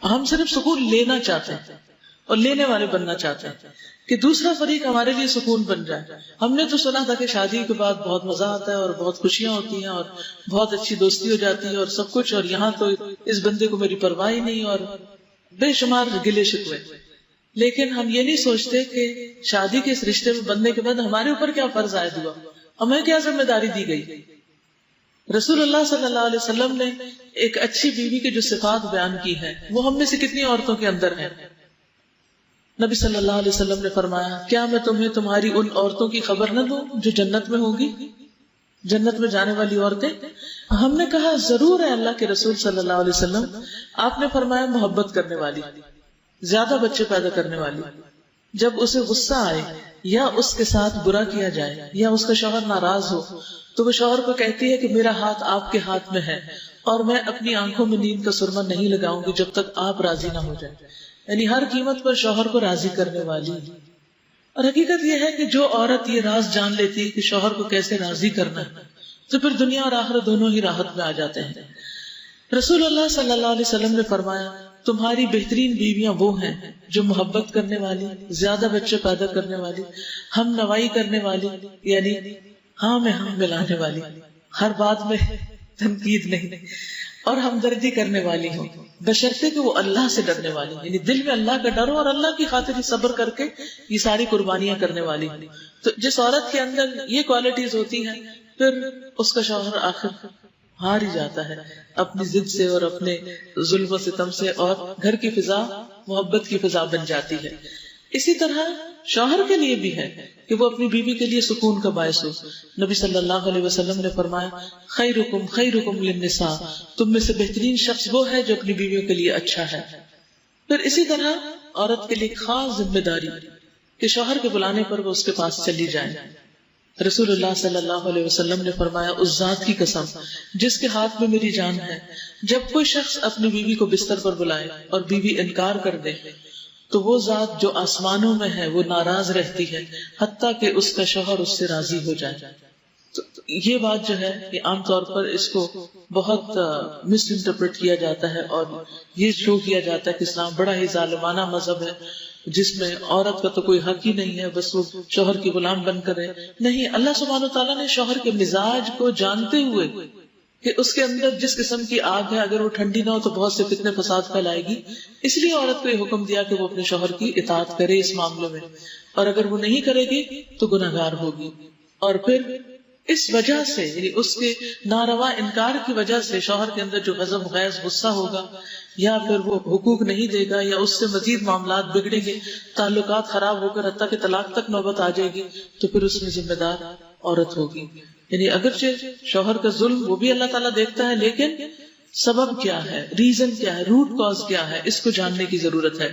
ہم صرف سکون لینا چاہتے ہیں اور لینے والے بننا چاہتے ہیں کہ دوسرا فریق ہمارے لیے سکون بن جائے. ہم نے تو سنا تھا کہ شادی کے بعد بہت مزہ آتا ہے اور بہت خوشیاں ہوتی ہیں اور بہت اچھی دوستی ہو جاتی ہے اور سب کچھ, اور یہاں تو اس بندے کو میری پرواہ ہی نہیں اور بے شمار گلے شکوے. لیکن ہم یہ نہیں سوچتے کہ شادی کے اس رشتے میں بننے کے بعد ہمارے اوپر کیا فرض عائد ہوا, ہمیں کیا ذمہ داری دی گئی. رسول اللہ صلی اللہ علیہ وسلم نے ایک اچھی بیوی کی جو صفات بیان کی ہیں وہ ہم میں سے کتنی عورتوں کے اندر ہیں. نبی صلی اللہ علیہ وسلم نے فرمایا, کیا میں تمہیں تمہاری ان عورتوں کی خبر نہ دوں جو جنت میں ہوں گی, جنت میں جانے والی عورتیں. ہم نے کہا ضرور ہے اللہ کے رسول صلی اللہ علیہ وسلم. آپ نے فرمایا محبت کرنے والی, زیادہ بچے پیدا کرنے والی. جب اسے غصہ آئے یا اس کے ساتھ برا کیا جائے یا اس کا شوہر ناراض ہو تو وہ شوہر کو کہتی ہے کہ میرا ہاتھ آپ کے ہاتھ میں ہے اور میں اپنی آنکھوں میں نیند کا سرما نہیں لگاؤں گی جب تک آپ راضی نہ ہو جائیں. یعنی ہر قیمت پر شوہر کو راضی کرنے والی. اور حقیقت یہ ہے کہ جو عورت یہ راز جان لیتی ہے کہ شوہر کو کیسے راضی کرنا ہے تو پھر دنیا اور آخرت دونوں ہی راحت میں آ جاتے ہیں. رسول اللہ صلی اللہ علیہ وسلم نے فرمایا, تمہاری بہترین بیویاں وہ ہیں جو محبت کرنے والی, زیادہ بچے پیدا کرنے والی, ہم نوائی کرنے والی, یعنی ہاں میں ہاں ملانے والی, ہر بات میں تنقید نہیں, اور ہمدردی کرنے والی ہوں بشرطے کہ وہ اللہ سے ڈرنے والی, یعنی دل میں اللہ کا ڈر ہو اور اللہ کی خاطر ہی صبر کر کے یہ ساری قربانیاں کرنے والی. تو جس عورت کے اندر یہ کوالٹیز ہوتی ہیں پھر اس کا شوہر آخر ہار ہی جاتا ہے اپنی ضد سے اور اپنے ظلم و ستم سے, اور گھر کی فضا محبت کی فضا بن جاتی ہے. اسی طرح شوہر کے لیے بھی ہے کہ وہ اپنی بیوی کے لیے سکون کا باعث ہو. نبی صلی اللہ علیہ وسلم نے فرمایا, خیرکم خیرکم للنساء, تم میں سے بہترین شخص وہ ہے جو اپنی بیویوں کے لیے اچھا ہے. پھر اسی طرح عورت کے لیے خاص ذمہ داری کہ شوہر کے بلانے پر وہ اس کے پاس چلی جائے. رسول اللہ صلی اللہ علیہ وسلم نے فرمایا, اس ذات کی قسم جس کے ہاتھ میں میری جان ہے, جب کوئی شخص اپنی بیوی کو بستر پر بلائے اور بیوی انکار کر دے تو وہ ذات جو آسمانوں میں ہے وہ ناراض رہتی ہے حتیٰ کہ اس کا شوہر اس سے راضی ہو جائے. تو یہ بات جو ہے یہ عام طور پر اس کو بہت مس انٹرپریٹ کیا جاتا ہے اور یہ شو کیا جاتا ہے کہ اسلام بڑا ہی ظالمانہ مذہب ہے جس میں عورت کا تو کوئی حق ہی نہیں ہے, بس وہ شوہر کی غلام بن کر رہے. نہیں, اللہ سبحانہ وتعالیٰ نے شوہر کے مزاج کو جانتے ہوئے کہ اس کے اندر جس قسم کی آگ ہے اگر وہ ٹھنڈی نہ ہو تو بہت سے فتنے فساد پھیلائے گی, اس لیے عورت کو یہ حکم دیا کہ وہ اپنے شوہر کی اطاعت کرے اس معاملے میں, اور اگر وہ نہیں کرے گی تو گناہگار ہوگی. اور پھر اس وجہ سے یعنی اس کے ناروا انکار کی وجہ سے شوہر کے اندر جو غضب غیظ غصہ ہوگا یا پھر وہ حقوق نہیں دے گا یا اس سے مزید معاملات بگڑیں گے, تعلقات خراب ہو کر حتیٰ کہ طلاق تک نوبت آ جائے گی, تو پھر اس میں ذمہ دار عورت ہوگی. یعنی اگرچہ شوہر کا ظلم وہ بھی اللہ تعالیٰ دیکھتا ہے, لیکن سبب کیا ہے, ریزن کیا ہے, روٹ کاز کیا ہے, اس کو جاننے کی ضرورت ہے.